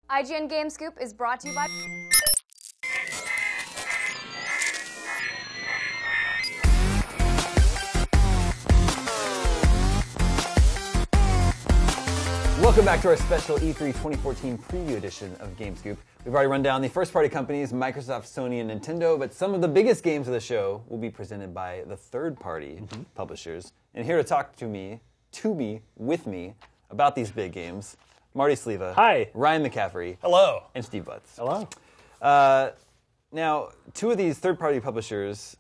IGN Game Scoop is brought to you by... Welcome back to our special E3 2014 preview edition of Game Scoop. We've already run down the first-party companies, Microsoft, Sony, and Nintendo, but some of the biggest games of the show will be presented by the third-party publishers. And here to talk to me, with me, about these big games, Marty Sleva. Hi. Ryan McCaffrey. Hello. And Steve Butts. Hello. Now, two of these third-party publishers,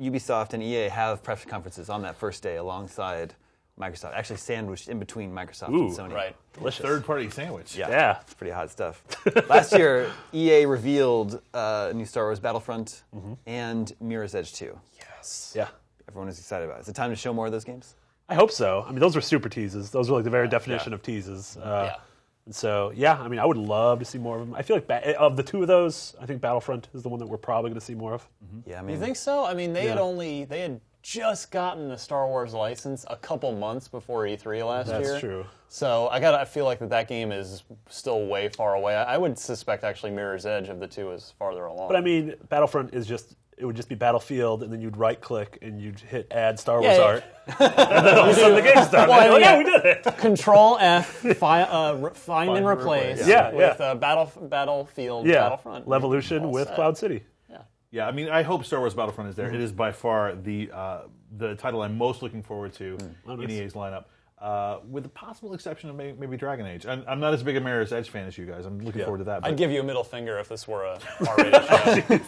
Ubisoft and EA, have press conferences on that first day alongside Microsoft, actually sandwiched in between Microsoft and Sony. Right. Delicious. Third-party sandwich. Yeah. It's pretty hot stuff. Last year, EA revealed a new Star Wars Battlefront and Mirror's Edge 2. Yes. Yeah. Everyone is excited about it. Is it time to show more of those games? I hope so. I mean, those were super teases. Those were like the very definition of teases. And so, yeah, I mean, I would love to see more of them. I feel like of the two of those, I think Battlefront is the one that we're probably going to see more of. Yeah, I mean, You think so? I mean, they had just gotten the Star Wars license a couple months before E3 last year. That's true. So I feel like that game is still way far away. I would suspect actually Mirror's Edge of the two is farther along. But I mean, Battlefront is it would just be Battlefield, and then you'd right-click and you'd hit Add Star Wars art. And then all of a sudden the game started. Well, yeah, we did it. Control F, find and replace. With Battlefield, Battlefront. Levolution with Cloud City. Yeah, I mean, I hope Star Wars Battlefront is there. It is by far the title I'm most looking forward to in EA's lineup, with the possible exception of maybe Dragon Age. I'm not as big a Mirror's Edge fan as you guys. I'm looking forward to that. I'd give you a middle finger if this were a R-rated show.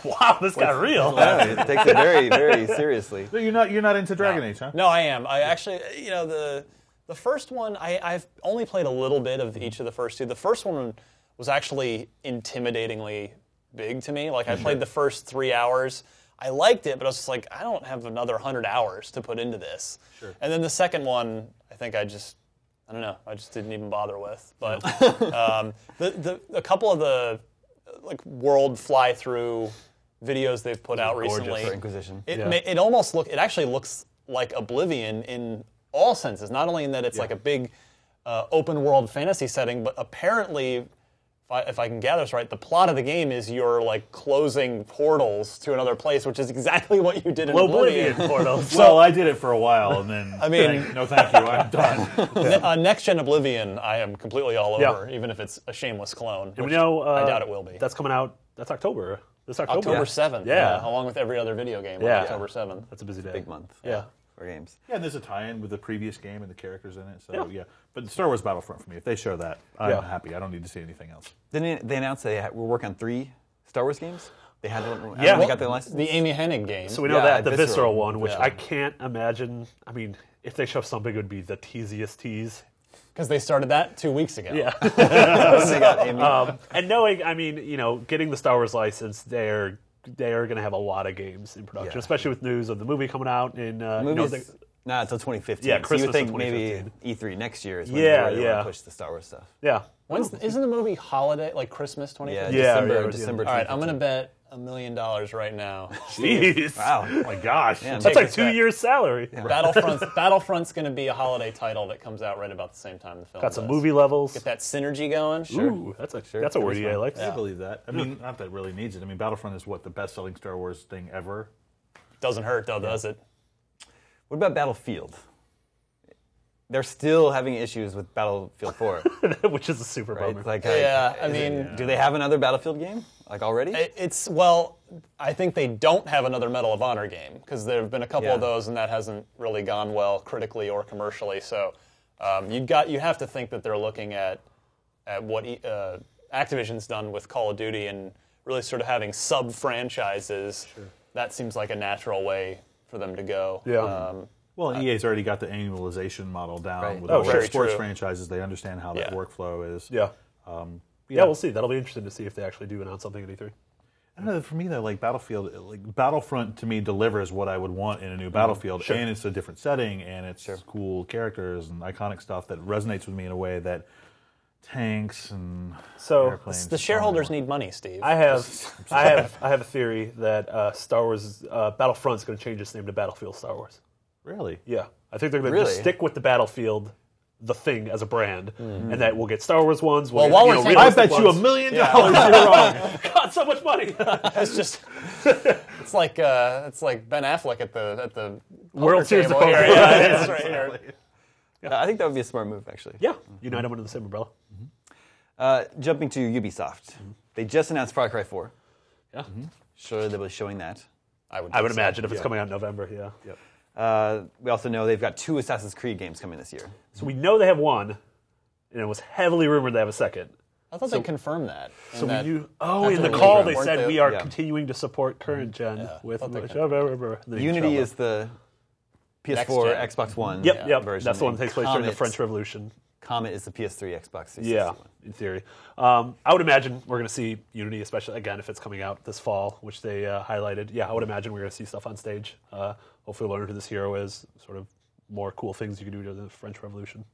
Wow, this got real. yeah, it takes it very, very seriously. So you're not into Dragon Age, huh? No, I am. I actually, the first one, I've only played a little bit of each of the first two. The first one was actually intimidatingly big to me. Like, I played the first 3 hours. I liked it, but I was just like, I don't have another 100 hours to put into this. Sure. And then the second one, I think I just didn't even bother with. But a couple of the world fly-through videos they've put out recently, for Inquisition. It actually looks like Oblivion in all senses. Not only in that it's like a big open world fantasy setting, but apparently, if I can gather this right, the plot of the game is you're closing portals to another place, which is exactly what you did in Oblivion. portals. Well, I did it for a while, and then no, thank you, I'm done. Next Gen Oblivion, I am completely all over, even if it's a shameless clone. And we know I doubt it will be. That's coming out. That's October. This October. October 7th. Yeah. Along with every other video game on October 7th. That's a busy day. Big month. Yeah. For games. Yeah, and there's a tie-in with the previous game and the characters in it. So yeah, but Star Wars Battlefront for me. If they show that, I'm happy. I don't need to see anything else. Didn't they announce they were working on 3 Star Wars games? They had one. Yeah. They got their license. The Amy Hennig game. So we know that, the Visceral one, which Yeah. I can't imagine. I mean, if they show something, it would be the teasiest tease. Because they started that 2 weeks ago. Yeah. They got Amy. And knowing, I mean, getting the Star Wars license, they are going to have a lot of games in production, especially with news of the movie coming out in. Movies, not until 2015. Yeah, so you Christmas would think of maybe E3 next year is when Yeah, they yeah. want to push the Star Wars stuff. Yeah. Isn't the movie holiday, like Christmas 2015? Yeah, December. All right, I'm going to bet $1 million right now. Jeez. Wow. Oh my gosh. Yeah, That's like 2 years' salary. Battlefront's going to be a holiday title that comes out right about the same time the film Got some does. movie levels. Get that synergy going. Ooh, that's a word EA likes. I believe that. I mean, not that it really needs it. I mean, Battlefront is the best-selling Star Wars thing ever. Doesn't hurt though, does it? What about Battlefield? They're still having issues with Battlefield 4. Which is a super Right? bummer. Like, I mean, do they have another Battlefield game already? I think they don't have another Medal of Honor game because there have been a couple of those and that hasn't really gone well critically or commercially. So you have to think that they're looking at what Activision's done with Call of Duty and really sort of having sub-franchises. Sure. That seems like a natural way for them to go. Yeah. Well, EA's already got the annualization model down Right. with all their very sports true. franchises. They understand how that workflow is. Yeah. Yeah, we'll see. That'll be interesting to see if they actually do announce something at E3. I don't know. For me, though, Battlefront to me delivers what I would want in a new Battlefield, and it's a different setting, and it's cool characters and iconic stuff that resonates with me in a way that tanks and airplanes. The shareholders need money, Steve. I have a theory that Star Wars Battlefront's going to change its name to Battlefield Star Wars. Really? Yeah, I think they're going to just stick with the Battlefield the thing as a brand, and that we'll get Star Wars ones. Well, get, while you we're know, saying- I realistic bet you ones. $1 million you're wrong. God, so much money. It's just it's like Ben Affleck at the World Series of table Poker. here. Yeah, it's right here. I think that would be a smart move, actually. Yeah, unite them under the same umbrella. Jumping to Ubisoft. They just announced Far Cry 4. Yeah, Sure, they were showing that. I would imagine if it's coming out in November. Yeah. We also know they've got 2 Assassin's Creed games coming this year. So we know they have one, and it was heavily rumored they have a second. I thought they confirmed that. So that we knew. Oh, in after the the call leak, they weren't said they- we are Yeah. continuing to support current gen with. thought they Unity is the PS4, Next gen. Xbox One Yep. version. That's the one that takes place during the Comet- French Revolution. Comet is the PS3, Xbox 360 Yeah, one. in theory. I would imagine we're going to see Unity, especially again if it's coming out this fall, which they highlighted. Yeah, I would imagine we're going to see stuff on stage. Hopefully, learn who this hero is. Sort of more cool things you can do to the French Revolution.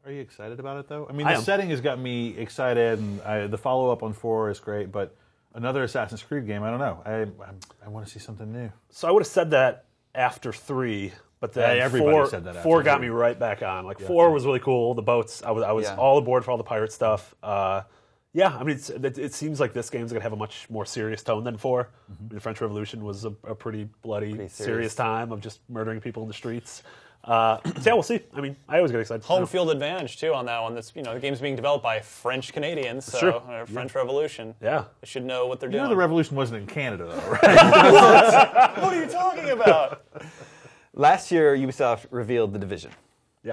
Are you excited about it, though? I mean, I the am. setting has got me excited, and the follow-up on 4 is great, but another Assassin's Creed game, I don't know. I want to see something new. So I would have said that after 3, but then Yeah, everybody 4, said that after 4 got 3. me right back on. Like 4 was really cool. The boats, I was Yeah. all aboard for all the pirate stuff. Yeah, I mean, it seems like this game's going to have a much more serious tone than 4. I mean, the French Revolution was a pretty bloody, Pretty serious serious. time of just murdering people in the streets. So yeah, we'll see. I mean, I always get excited. home field advantage too on that one. That's the game's being developed by French Canadians, so true. French Revolution. Yeah. They should know what they're You know doing. the revolution wasn't in Canada, though, right? What are you talking about? Last year, Ubisoft revealed The Division.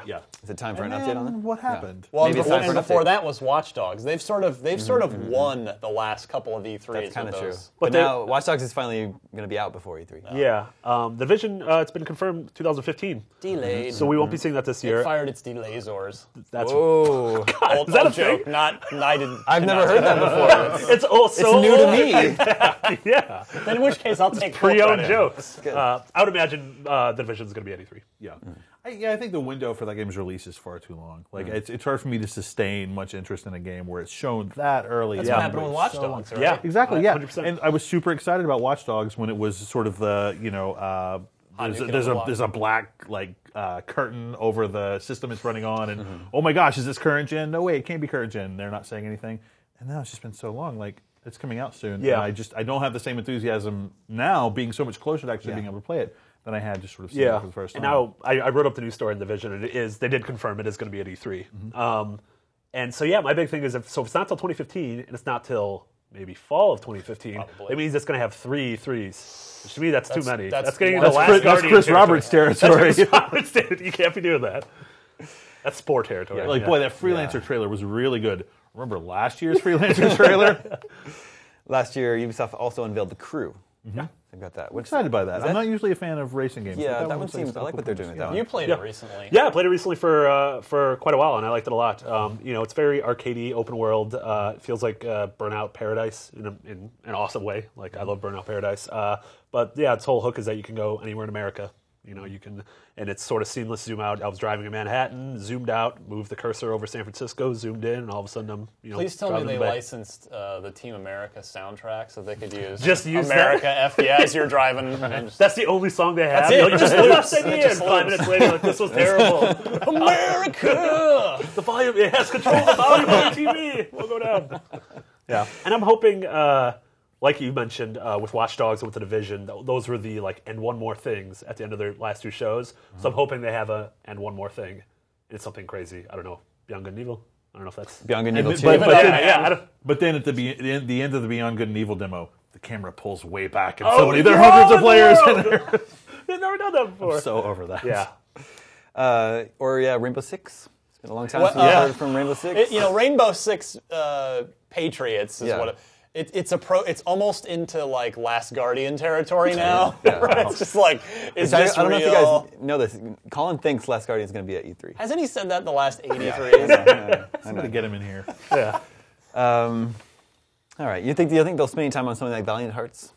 Yeah. Is it time for an update on that? What happened? Well, Maybe it's before, time for and an before update. that was Watch Dogs. They've sort of won the last couple of E3s. That's kind with of true. those. But they- now Watch Dogs is finally going to be out before E3. Yeah. The Division, it's been confirmed 2015. Delayed. So we won't be seeing that this it year. fired its delayzors. That's Oh, Old, is that old a joke. thing? Not I didn't. I've never heard that before. it's also It's new to me. Yeah. In which case, I'll take full Pre-owned credit. jokes. I would imagine The Division's going to be at E3. Yeah. I think the window for that game's release is far too long. Like, it's hard for me to sustain much interest in a game where it's shown that early. That's Yeah. what happened with Watch Dogs, right? Yeah. Exactly, yeah. 100%. And I was super excited about Watch Dogs when it was sort of the, there's a black curtain over the system it's running on, and oh my gosh, is this current gen? No way, it can't be current gen. They're not saying anything, and now it's just been so long. Like, it's coming out soon. Yeah. And I don't have the same enthusiasm now, being so much closer to actually being able to play it than I had just sort of seeing it for the first time. And now I wrote up the news story in the Division, and they did confirm it is going to be at E3. And so, yeah, my big thing is if it's not till 2015, and it's not till maybe fall of 2015, Probably. it means it's going to have 3 3s. Which to me, that's too many. that's getting one- into That's Last That's Guardian Chris territory. Roberts territory. Chris Roberts territory. You can't be doing that. That's sport territory. Like, boy, that Freelancer trailer was really good. Remember last year's Freelancer trailer? Last year, Ubisoft also unveiled The Crew. Yeah. They've got that. What's Excited by that. Is I'm not usually a fan of racing games. Yeah, but that one looks like seems. I like what they're doing with that one. You played it recently. Yeah, I played it recently for quite a while, and I liked it a lot. It's very arcadey, open world. It feels like Burnout Paradise in an awesome way. Like, I love Burnout Paradise. But yeah, its whole hook is that you can go anywhere in America. You can, and it's sort of seamless zoom out. I was driving in Manhattan, zoomed out, moved the cursor over San Francisco, zoomed in, and all of a sudden I'm, Please tell me driving they in the bay. licensed the Team America soundtrack so they could use Just use America F yeah as you're driving. And just, That's the only song they have. That's it. You're like, It just just loops. loops. And It just 5 minutes later, like, this was terrible. America. The volume, it has control of the volume of the TV. We'll go down. Yeah, and I'm hoping, like you mentioned, with Watch Dogs and with The Division, those were the and one more things at the end of their last 2 shows. So I'm hoping they have a and one more thing. It's something crazy. I don't know. Beyond Good and Evil. I don't know if that's Beyond Good and Evil 2. But then at the end of the Beyond Good and Evil demo, the camera pulls way back, and Oh, suddenly there are yeah, hundreds of players in there. They've never done that before. So over that. Yeah. Rainbow Six. It's been a long time since we've heard from Rainbow Six. Rainbow Six Patriots is Yeah. what it's almost into Last Guardian territory now. Yeah. It's just like, is I this don't know real? if you guys know this. Colin thinks Last Guardian is going to be at E3. Hasn't he said that the last 83? Somebody get him in here. Yeah. All right. Do you think they'll spend any time on something like Valiant Hearts?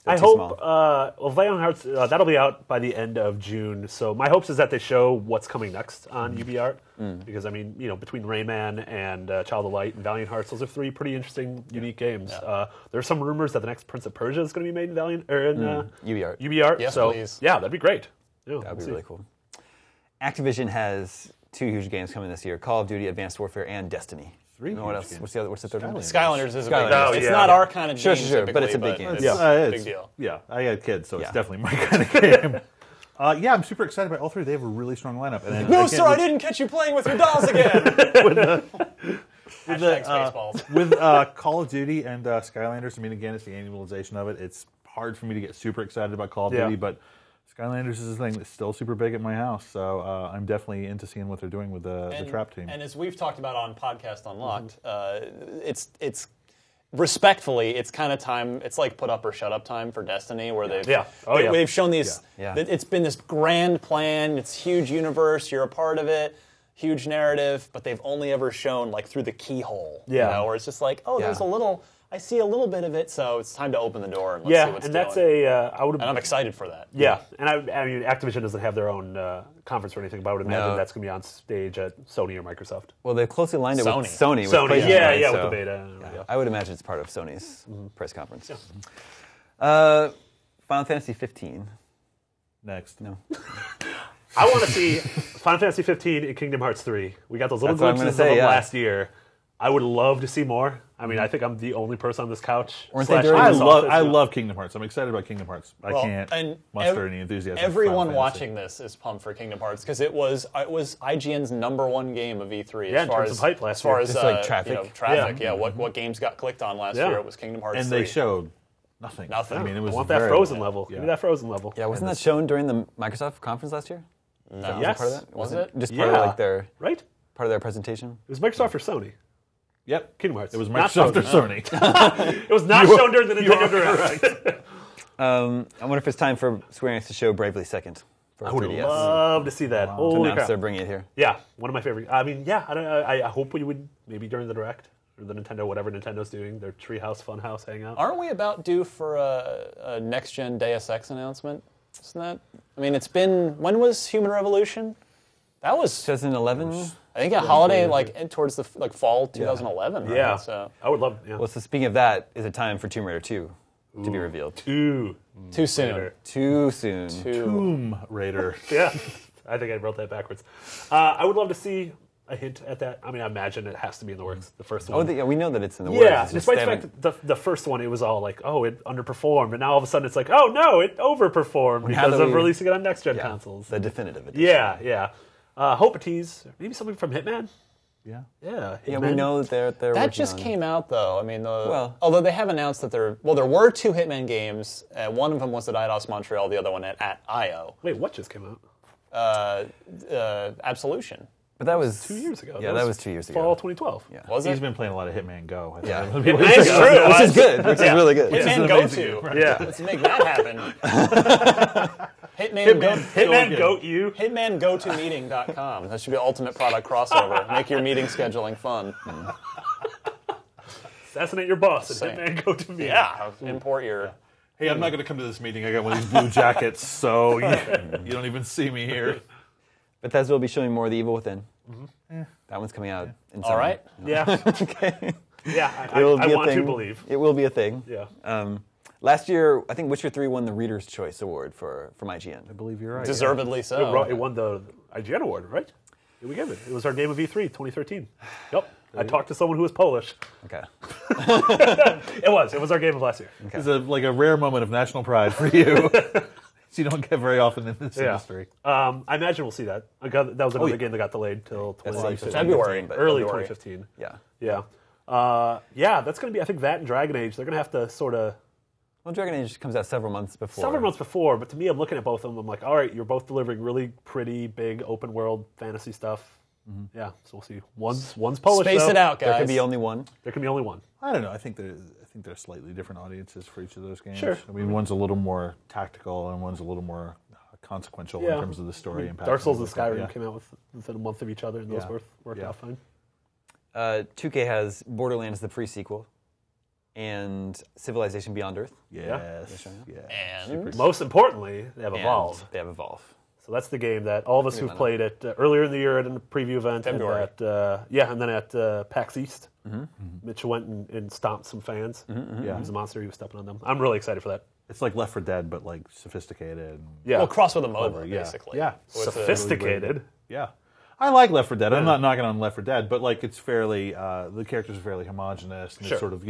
They're I too hope, small. Valiant Hearts, that'll be out by the end of June. So my hopes is that they show what's coming next on UbiArt. Because, between Rayman and Child of Light and Valiant Hearts, those are 3 pretty interesting, unique games. There's some rumors that the next Prince of Persia is going to be made in UbiArt. UbiArt. Yes, so, please. yeah, that'd be great. Yeah, That'd be we'll really see. cool. Activision has two huge games coming this year: Call of Duty, Advanced Warfare, and Destiny. Three. What huge else? games. What's the third one? Skylanders is a big Skylanders. deal. It's yeah. not our kind of Sure, game, sure, but it's a typically, big game. It's Yeah, a big deal. Yeah, I had kids, so it's Yeah. definitely my kind of game. Yeah, I'm super excited about all three. They have a really strong lineup. And No, sir, I didn't catch you playing with your dolls again. Hashtag Spaceballs. With Call of Duty and Skylanders, I mean, again, it's the annualization of it. It's hard for me to get super excited about Call of Duty, but Skylanders is a thing that's still super big at my house. So I'm definitely into seeing what they're doing with the Trap team. And as we've talked about on Podcast Unlocked, it's respectfully, it's kind of time. It's like put up or shut up time for Destiny, where they've shown these. Yeah. It's been this grand plan. It's huge universe. You're a part of it. Huge narrative, but they've only ever shown like through the keyhole. Yeah. You know, where it's just like, there's a little. I see a little bit of it, so it's time to open the door and let's see what's and going. that's I would. And I'm excited for that. Yeah, and I mean, Activision doesn't have their own conference or anything, but I would imagine that's going to be on stage at Sony or Microsoft. Well, they've closely aligned it with Sony. Sony, PlayStation, yeah, right? with So, the beta. Yeah. I would imagine it's part of Sony's press conference. Final Fantasy 15. Next. No. I want to see Final Fantasy 15 and Kingdom Hearts 3. We got those little That's what I'm glimpses gonna say, of them yeah. last year. I would love to see more. I mean, I think I'm the only person on this couch. Weren't they / during in I this love office, I you know. love Kingdom Hearts. I'm excited about Kingdom Hearts. I can't and muster any enthusiasm. for Everyone Final Fantasy. watching this is pumped for Kingdom Hearts because it was IGN's #1 game of E3 Yeah, as in far terms as of hype last as far year. as Just like traffic? traffic. Yeah. What games got clicked on last Yeah. year? It was Kingdom Hearts. And 3. they showed nothing. Nothing. I mean, it I was want that very Frozen low. level. Yeah. Give me that Frozen level. Yeah, wasn't that shown during the Microsoft conference last year? No. Yes. Part of that? Was it? Just part of like their Right? part of their presentation? It was Microsoft or Sony? Yep. Kingdom Hearts. It was Not Microsoft or Sony. Sony. It was not shown during the Nintendo Direct. I wonder if it's time for Square Enix to show Bravely Second for I would 3DS. love to see that. To Holy announce crap. they're bringing it here. Yeah, one of my favorite. I mean, yeah, I hope we would maybe during the Direct or the Nintendo, whatever Nintendo's doing, their Treehouse Funhouse hangout. Aren't we about due for a next-gen Deus Ex announcement? Isn't that? I mean, it's been. When was Human Revolution? That was. 2011? I think a holiday towards the fall 2011. Right? Yeah, So I would love. Yeah. Well, so speaking of that, is it time for Tomb Raider 2 to be revealed? Too soon. Too soon. Tomb Raider. Yeah, I think I wrote that backwards. I would love to see a hint at that. I mean, I imagine it has to be in the works. The first one. Oh, yeah, we know that it's in the works. Yeah, It's just despite they the fact that the first one, it was all like, oh, it underperformed, and now all of a sudden it's like, oh no, it overperformed because that of we- releasing it on next-gen yeah, consoles. the definitive edition. Yeah. Hope a tease, maybe something from Hitman. Yeah. Yeah, Yeah, we Hitman. know that they're That working just on- came out though. I mean, Well- although they have announced that there were 2 Hitman games. One of them was at Eidos Montreal. The other one at IO. Wait, what just came out? Absolution. But that was 2 years ago. Yeah, that was 2 years ago. Fall 2012. Yeah. Was He's it? been playing a lot of Hitman Go. I think Yeah. that's what people It's say. true. Which is good. Which is really good. Hitman an Go amazing To. game, Yeah. Let's make that happen. Hitman Go. Hitman Goat You. HitmanGoToMeeting.com. That should be ultimate product crossover. Make your meeting scheduling fun. Assassinate your boss and Same. Hitman Go to me. Yeah. Import your. Hey, I'm not going to come to this meeting. I got one of these blue jackets, so you don't even see me here. Bethesda will be showing more of The Evil Within. That one's coming out in summer. All right. Yeah. Okay. Yeah. It will I be a want thing. to believe. It will be a thing. Yeah. Last year, I think Witcher 3 won the Reader's Choice Award from IGN. I believe you're right. Deservedly so. It won the IGN award, right? Yeah, we gave it. It was our game of E3 2013. Yep. I talked to someone who was Polish. Okay. It was our game of last year. It's like a rare moment of national pride for you. You don't get very often in this industry. I imagine we'll see that. That was another yeah. game that got delayed till That's 2015. like February. but Early February. 2015. Yeah. Yeah, that's going to be, I think that and Dragon Age, they're going to have to sort of, Well, Dragon Age comes out several months before. several months before, but to me, I'm looking at both of them, I'm like, all right, you're both delivering really pretty, big, open world fantasy stuff. Yeah, so we'll see. One's Polish, Space though. it out, guys. There could be only one. There can be only one. I don't know. I think there's slightly different audiences for each of those games. Sure. I mean, one's a little more tactical and one's a little more consequential Yeah. in terms of the story impact. Dark Souls and stuff like that. Skyrim came out within a month of each other, and those Yeah. worked Yeah. out fine. 2K has Borderlands the pre-sequel and Civilization Beyond Earth. Yes. And Most importantly, they have And Evolve. They have Evolve. So that's the game that all of us who've played it earlier in the year at a preview event, February. and then at PAX East. Mitch went and stomped some fans. Yeah. He was a monster. He was stepping on them. I'm really excited for that. It's like Left 4 Dead, but like sophisticated. Yeah, well, cross with a MOBA, yeah. basically. Yeah. So it's a- sophisticated. Yeah. I like Left 4 Dead. I'm not knocking on Left 4 Dead, but like it's fairly the characters are fairly homogenous. And it's sort of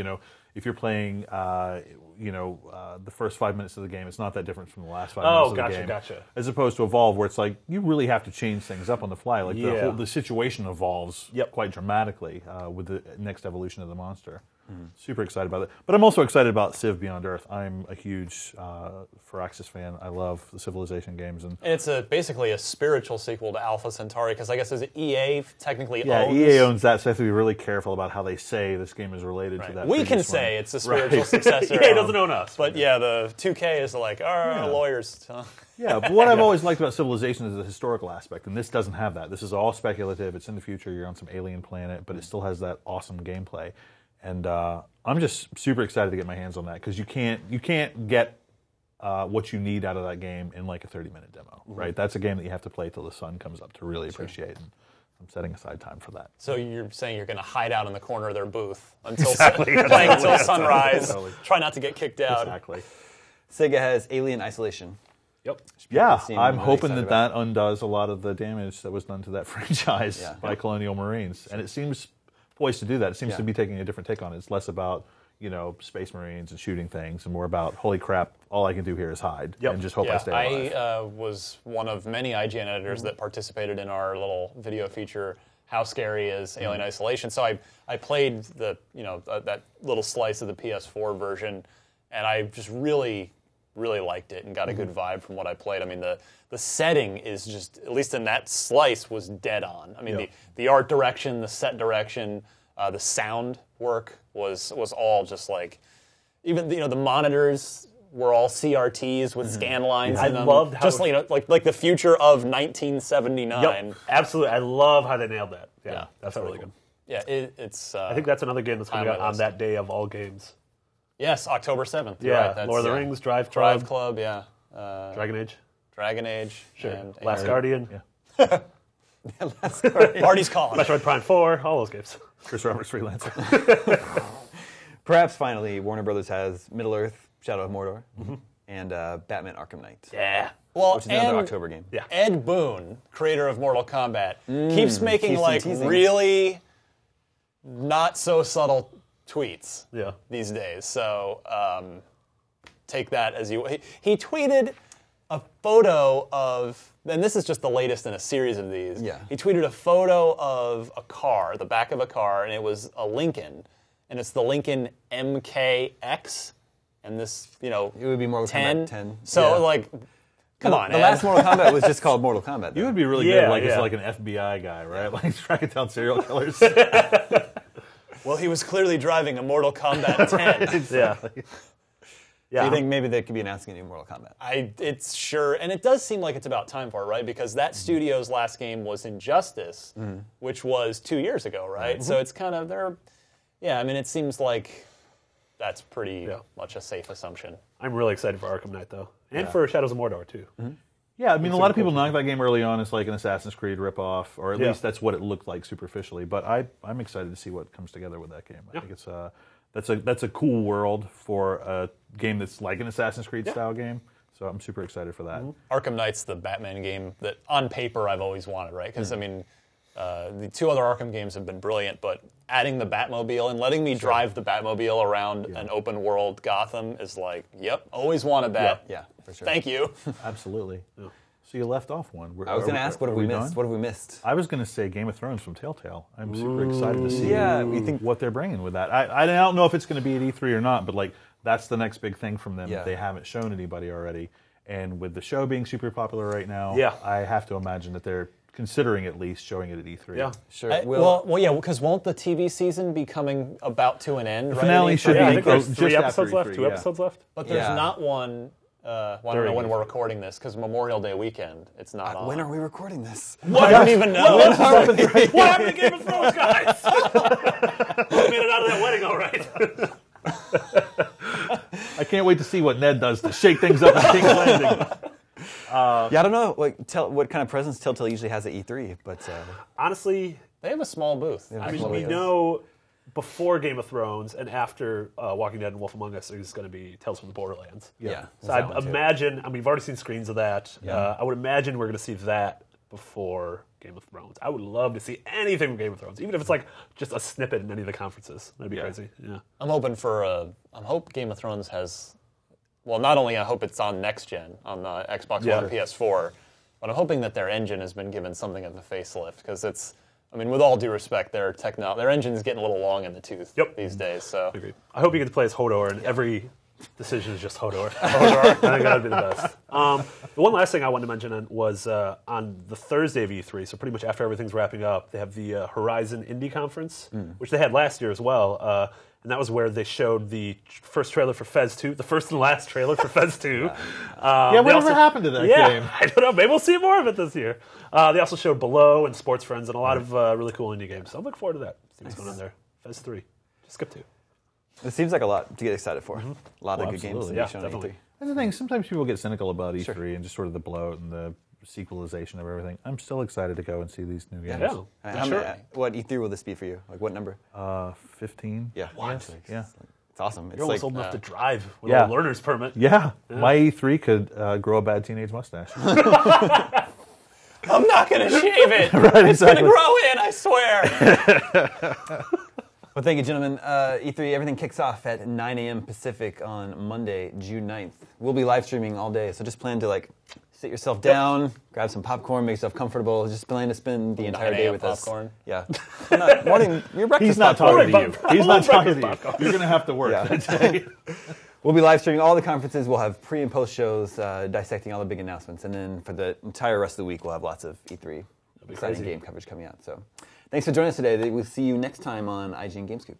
if you're playing the first 5 minutes of the game, it's not that different from the last 5 minutes of the game. Gotcha. As opposed to Evolve, where it's like you really have to change things up on the fly. Like the situation evolves quite dramatically with the next evolution of the monster. Super excited about it. But I'm also excited about Civ Beyond Earth. I'm a huge Firaxis fan. I love the Civilization games. And it's basically a spiritual sequel to Alpha Centauri, because I guess is it EA technically owns? EA owns that, so I have to be really careful about how they say this game is related to that. We can say it's a spiritual successor. EA doesn't own us. But the 2K is like, lawyers. Yeah, but what I've always liked about Civilization is the historical aspect, and this doesn't have that. This is all speculative. It's in the future. You're on some alien planet, but it still has that awesome gameplay. And I'm just super excited to get my hands on that, because you can't get what you need out of that game in like a 30-minute demo, right? That's a game that you have to play till the sun comes up to really appreciate. And I'm setting aside time for that. So you're saying you're going to hide out in the corner of their booth until playing until sunrise. Totally. Try not to get kicked out. Exactly. Sega has Alien Isolation. Yep. Yeah, I'm hoping that undoes a lot of the damage that was done to that franchise by Colonial Marines, and it seems poised to do that. It seems to be taking a different take on it. It's less about Space Marines and shooting things, and more about, holy crap, all I can do here is hide and just hope I stay alive. I was one of many IGN editors that participated in our little video feature, How Scary is Alien Isolation? So I played that little slice of the PS4 version, and I just really liked it and got a good vibe from what I played. I mean, the setting is just, at least in that slice, was dead on. I mean, the art direction, the set direction, the sound work was all just like, even the monitors were all CRTs with scan lines in them. I loved how like the future of 1979. Yep, absolutely. I love how they nailed that. Yeah, that's really good. Yeah, it's. I think that's another game that's coming out on that day of all games. Yes, October 7th. Yeah, right. Lord of the Rings, Drive Club, yeah. Dragon Age. Sure. And Last Guardian. Yeah. Last Guardian. Party's calling. Metroid Prime 4, all those games. Chris Roberts Freelancer. Perhaps finally, Warner Brothers has Middle-earth, Shadow of Mordor, and Batman Arkham Knight. Yeah. Well, which is another October game. Yeah. Ed Boon, creator of Mortal Kombat, keeps making really not so subtle tweets these days. So take that as you... He tweeted a photo of... And this is just the latest in a series of these. Yeah. He tweeted a photo of a car, the back of a car, and it was a Lincoln. And it's the Lincoln MKX. And this, it would be Mortal Kombat 10. So, come on, the last Mortal Kombat was just called Mortal Kombat. You would be really good, as like an FBI guy, right? Like tracking down serial killers. Well, he was clearly driving a Mortal Kombat 10. Exactly. Yeah. Do you think maybe they could be announcing a new Mortal Kombat? It's sure, and it does seem like it's about time for it, right? Because that studio's last game was Injustice, which was 2 years ago, right? So it's kind of it seems like that's pretty much a safe assumption. I'm really excited for Arkham Knight, though, and for Shadows of Mordor too. Yeah, I mean, a lot of people knocked that game early on as like an Assassin's Creed ripoff, or at least that's what it looked like superficially. But I'm excited to see what comes together with that game. I think it's that's a cool world for a game that's like an Assassin's Creed style game. So I'm super excited for that. Arkham Knight's the Batman game that on paper I've always wanted, right? Because I mean, the two other Arkham games have been brilliant, but adding the Batmobile and letting me drive the Batmobile around an open world Gotham is like, always wanted that. Yeah, for sure. Thank you. Absolutely. So you left off one. I was going to ask, what have we missed? What have we missed? I was going to say Game of Thrones from Telltale. I'm super excited to see what they're bringing with that. I don't know if it's going to be at E3 or not, but like that's the next big thing from them that they haven't shown anybody already. And with the show being super popular right now, I have to imagine that they're considering at least showing it at E3. Yeah, sure. Because won't the TV season be coming about to an end? The finale should be. I think there's just 3 episodes after left. E3, 2 episodes left. But there's not one. I don't know when we're recording this, because Memorial Day weekend, it's not on. When are we recording this? I don't even know. What happened to Game of Thrones, guys? We made it out of that wedding all right. I can't wait to see what Ned does to shake things up at King's Landing. I don't know what kind of presents Telltale usually has at E3, but honestly, they have a small booth. I mean, we know before Game of Thrones and after Walking Dead and Wolf Among Us is going to be Tales from the Borderlands. Yeah. So I imagine, we've already seen screens of that. I would imagine we're going to see that before Game of Thrones. I would love to see anything from Game of Thrones, even if it's like just a snippet in any of the conferences. That'd be crazy. Yeah. I'm hoping for I hope Game of Thrones has. Well, not only I hope it's on next gen on the Xbox One and PS4, but I'm hoping that their engine has been given something of a facelift because it's. I mean, with all due respect, their engine is getting a little long in the tooth these days. So agreed. I hope you get to play as Hodor, and every decision is just Hodor. I think that would be the best. The one last thing I wanted to mention was on the Thursday of E3, so pretty much after everything's wrapping up, they have the Horizon Indie Conference, which they had last year as well. And that was where they showed the first trailer for Fez 2, the first and last trailer for Fez 2. Whatever happened to that game? I don't know. Maybe we'll see more of it this year. They also showed Below and Sports Friends and a lot of really cool indie games. So I'm looking forward to that. See what's going on there. Fez 3. Just skip 2. It seems like a lot to get excited for. A lot of good games to be shown at E3. That's the thing. Sometimes people get cynical about E3 and just sort of the bloat and the sequelization of everything. I'm still excited to go and see these new games. What E3 will this be for you? Like what number? 15. Yeah. What? Yeah. It's awesome. You're almost old enough to drive with a learner's permit. Yeah. My E3 could grow a bad teenage mustache. I'm not going to shave it. It's going to grow in, I swear. Well, thank you, gentlemen. E3, everything kicks off at 9 a.m. Pacific on Monday, June 9th. We'll be live streaming all day, so just plan to sit yourself down, grab some popcorn, make yourself comfortable. Just plan to spend the entire day with popcorn. us. Yeah. Morning, your breakfast. He's not popcorn. talking to you. He's not talking to you. You're going to have to work that day. We'll be live streaming all the conferences. We'll have pre and post shows dissecting all the big announcements, and then for the entire rest of the week, we'll have lots of E3 exciting game coverage coming out. So, thanks for joining us today. We'll see you next time on IGN Game Scoop.